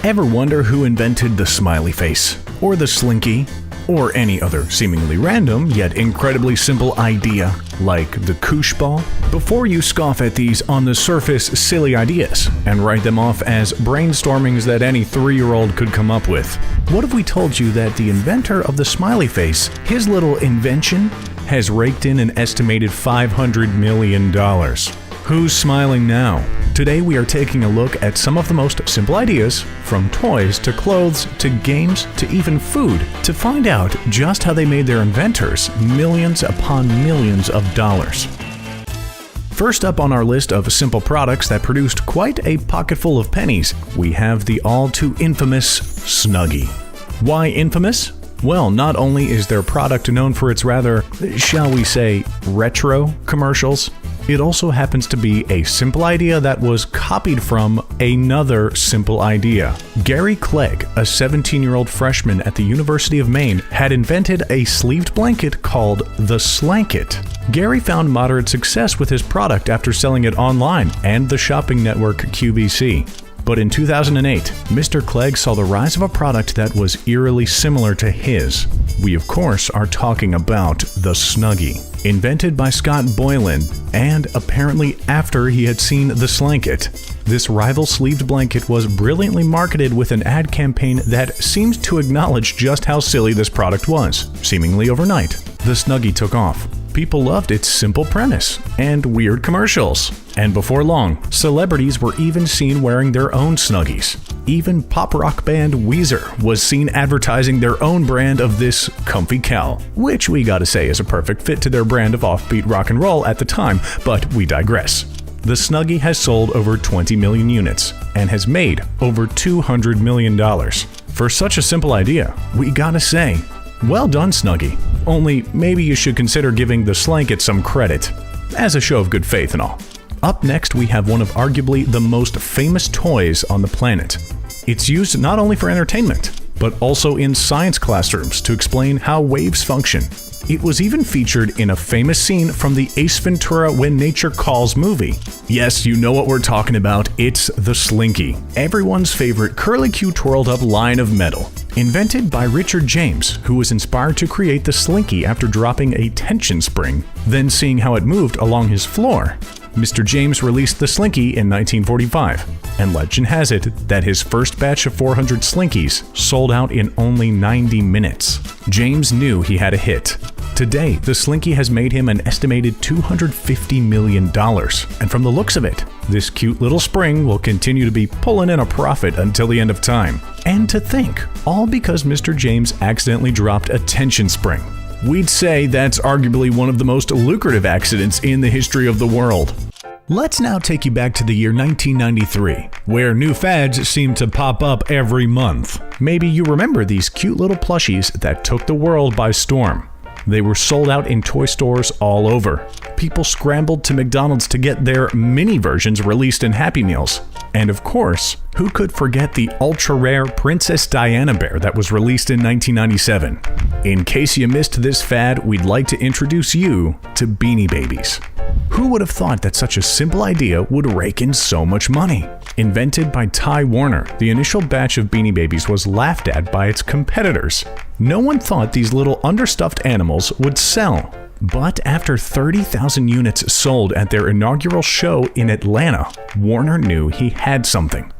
Ever wonder who invented the smiley face, or the slinky, or any other seemingly random yet incredibly simple idea, like the koosh ball? Before you scoff at these on the surface silly ideas and write them off as brainstormings that any 3-year-old could come up with, what if we told you that the inventor of the smiley face, his little invention, has raked in an estimated $500 million? Who's smiling now? Today we are taking a look at some of the most simple ideas, from toys to clothes to games to even food, to find out just how they made their inventors millions upon millions of dollars. First up on our list of simple products that produced quite a pocketful of pennies, we have the all-too infamous Snuggie. Why infamous? Well, not only is their product known for its rather, shall we say, retro commercials, it also happens to be a simple idea that was copied from another simple idea. Gary Clegg, a 17-year-old freshman at the University of Maine, had invented a sleeved blanket called the Slanket. Gary found moderate success with his product after selling it online and the shopping network QVC. But in 2008, Mr. Clegg saw the rise of a product that was eerily similar to his. We of course are talking about the Snuggie. Invented by Scott Boylan, and apparently after he had seen the Slanket. This rival sleeved blanket was brilliantly marketed with an ad campaign that seemed to acknowledge just how silly this product was. Seemingly overnight, the Snuggie took off. People loved its simple premise and weird commercials. And before long, celebrities were even seen wearing their own Snuggies. Even pop rock band Weezer was seen advertising their own brand of this comfy cowl, which we gotta say is a perfect fit to their brand of offbeat rock and roll at the time, but we digress. The Snuggie has sold over 20 million units and has made over $200 million. For such a simple idea, we gotta say, well done, Snuggie. Only maybe you should consider giving the Slanket some credit, as a show of good faith and all. Up next, we have one of arguably the most famous toys on the planet. It's used not only for entertainment, but also in science classrooms to explain how waves function. It was even featured in a famous scene from the Ace Ventura When Nature Calls movie. Yes, you know what we're talking about, it's the Slinky, everyone's favorite curlicue twirled up line of metal. Invented by Richard James, who was inspired to create the Slinky after dropping a tension spring, then seeing how it moved along his floor. Mr. James released the Slinky in 1945, and legend has it that his first batch of 400 Slinkies sold out in only 90 minutes. James knew he had a hit. Today, the Slinky has made him an estimated $250 million, and from the looks of it, this cute little spring will continue to be pulling in a profit until the end of time. And to think, all because Mr. James accidentally dropped a tension spring. We'd say that's arguably one of the most lucrative accidents in the history of the world. Let's now take you back to the year 1993, where new fads seem to pop up every month. Maybe you remember these cute little plushies that took the world by storm. They were sold out in toy stores all over. People scrambled to McDonald's to get their mini versions released in Happy Meals. And of course, who could forget the ultra-rare Princess Diana bear that was released in 1997? In case you missed this fad, we'd like to introduce you to Beanie Babies. Who would have thought that such a simple idea would rake in so much money? Invented by Ty Warner, the initial batch of Beanie Babies was laughed at by its competitors. No one thought these little understuffed animals would sell. But after 30,000 units sold at their inaugural show in Atlanta, Warner knew he had something.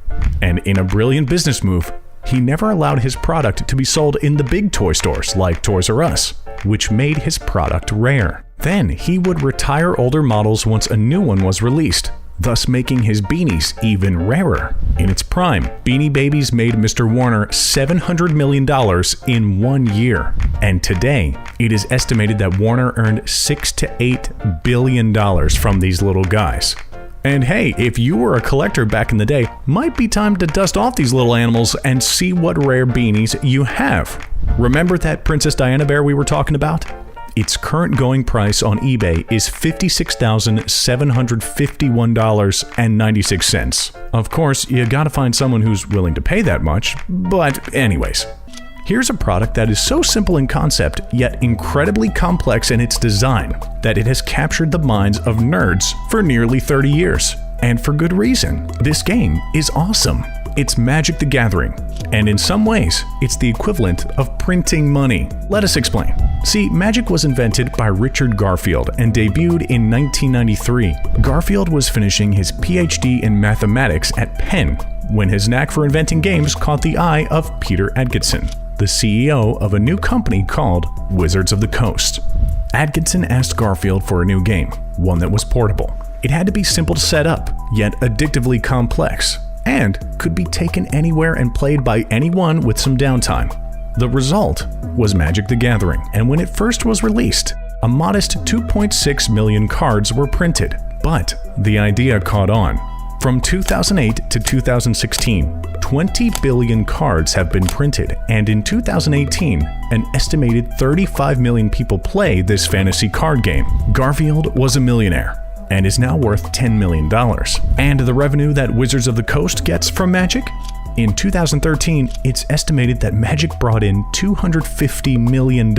And in a brilliant business move, he never allowed his product to be sold in the big toy stores like Toys R Us, which made his product rare. Then he would retire older models once a new one was released, thus making his beanies even rarer. In its prime, Beanie Babies made Mr. Warner $700 million in 1 year. And today, it is estimated that Warner earned $6 to $8 billion from these little guys. And hey, if you were a collector back in the day, might be time to dust off these little animals and see what rare beanies you have. Remember that Princess Diana bear we were talking about? Its current going price on eBay is $56,751.96. Of course, you gotta find someone who's willing to pay that much, but anyways. Here's a product that is so simple in concept, yet incredibly complex in its design, that it has captured the minds of nerds for nearly 30 years. And for good reason. This game is awesome. It's Magic the Gathering, and in some ways, it's the equivalent of printing money. Let us explain. See, Magic was invented by Richard Garfield and debuted in 1993. Garfield was finishing his PhD in mathematics at Penn when his knack for inventing games caught the eye of Peter Atkinson, the CEO of a new company called Wizards of the Coast. Atkinson asked Garfield for a new game, one that was portable. It had to be simple to set up, yet addictively complex, and could be taken anywhere and played by anyone with some downtime. The result was Magic the Gathering, and when it first was released, a modest 2.6 million cards were printed. But the idea caught on. From 2008 to 2016, 20 billion cards have been printed, and in 2018, an estimated 35 million people play this fantasy card game. Garfield was a millionaire and is now worth $10 million. And the revenue that Wizards of the Coast gets from Magic? In 2013, it's estimated that Magic brought in $250 million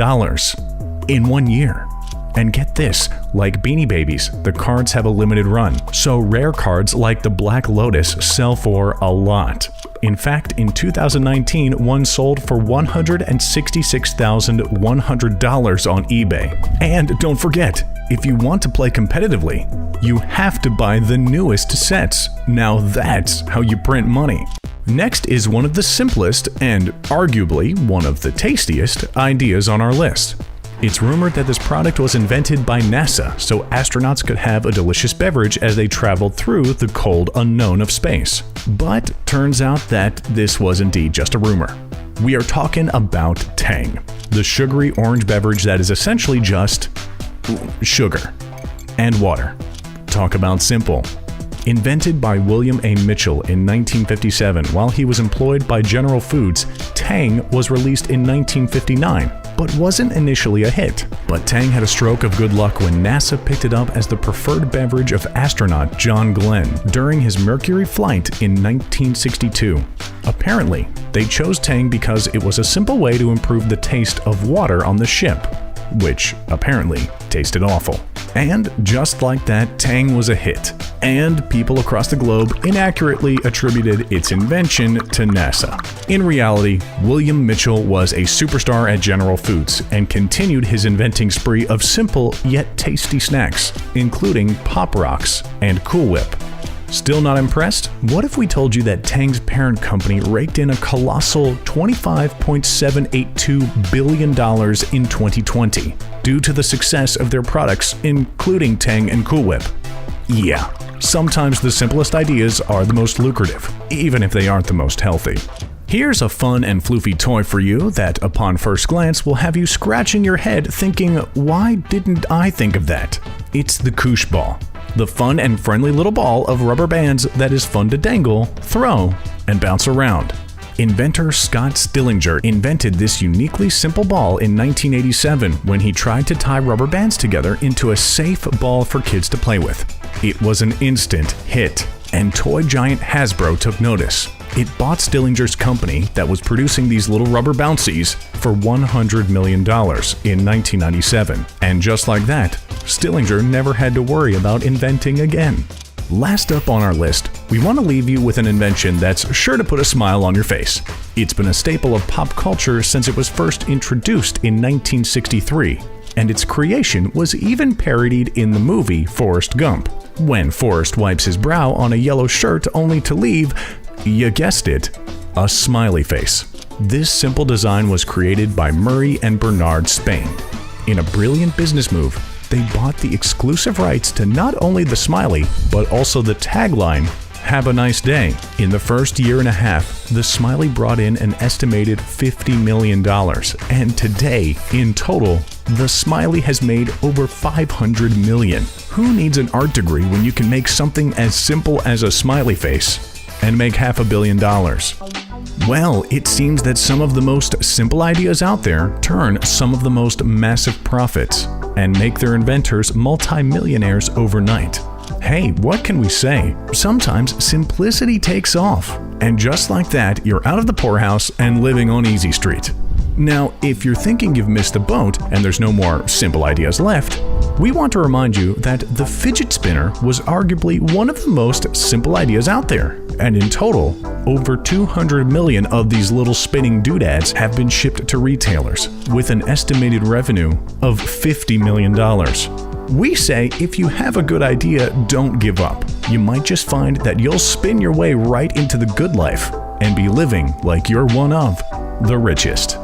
in 1 year. And get this, like Beanie Babies, the cards have a limited run, so rare cards like the Black Lotus sell for a lot. In fact, in 2019, one sold for $166,100 on eBay. And don't forget, if you want to play competitively, you have to buy the newest sets. Now that's how you print money. Next is one of the simplest and arguably one of the tastiest ideas on our list. It's rumored that this product was invented by NASA so astronauts could have a delicious beverage as they traveled through the cold unknown of space. But turns out that this was indeed just a rumor. We are talking about Tang, the sugary orange beverage that is essentially just sugar and water. Talk about simple. Invented by William A. Mitchell in 1957 while he was employed by General Foods, Tang was released in 1959, but wasn't initially a hit. But Tang had a stroke of good luck when NASA picked it up as the preferred beverage of astronaut John Glenn during his Mercury flight in 1962. Apparently, they chose Tang because it was a simple way to improve the taste of water on the ship, which apparently tasted awful. And just like that, Tang was a hit, and people across the globe inaccurately attributed its invention to NASA. In reality, William Mitchell was a superstar at General Foods and continued his inventing spree of simple yet tasty snacks, including Pop Rocks and Cool Whip. Still not impressed? What if we told you that Tang's parent company raked in a colossal $25.782 billion in 2020 due to the success of their products, including Tang and Cool Whip? Yeah, sometimes the simplest ideas are the most lucrative, even if they aren't the most healthy. Here's a fun and floofy toy for you that, upon first glance, will have you scratching your head thinking, why didn't I think of that? It's the Koosh Ball. The fun and friendly little ball of rubber bands that is fun to dangle, throw, and bounce around. Inventor Scott Stillinger invented this uniquely simple ball in 1987 when he tried to tie rubber bands together into a safe ball for kids to play with. It was an instant hit, and toy giant Hasbro took notice. It bought Stillinger's company that was producing these little rubber bouncies for $100 million in 1997. And just like that, Stillinger never had to worry about inventing again. Last up on our list, we want to leave you with an invention that's sure to put a smile on your face. It's been a staple of pop culture since it was first introduced in 1963, and its creation was even parodied in the movie Forrest Gump, when Forrest wipes his brow on a yellow shirt only to leave, you guessed it, a smiley face. This simple design was created by Murray and Bernard Spain. In a brilliant business move, they bought the exclusive rights to not only the smiley, but also the tagline, "Have a nice day." In the first year and a half, the smiley brought in an estimated $50 million, and today, in total, the smiley has made over $500 million. Who needs an art degree when you can make something as simple as a smiley face and make $500 million? Well, it seems that some of the most simple ideas out there turn some of the most massive profits and make their inventors multi-millionaires overnight. Hey, what can we say? Sometimes simplicity takes off. And just like that, you're out of the poorhouse and living on Easy Street. Now, if you're thinking you've missed the boat and there's no more simple ideas left, We want to remind you that the fidget spinner was arguably one of the most simple ideas out there, and in total, over 200 million of these little spinning doodads have been shipped to retailers, with an estimated revenue of $50 million. We say if you have a good idea, don't give up. You might just find that you'll spin your way right into the good life and be living like you're one of the richest.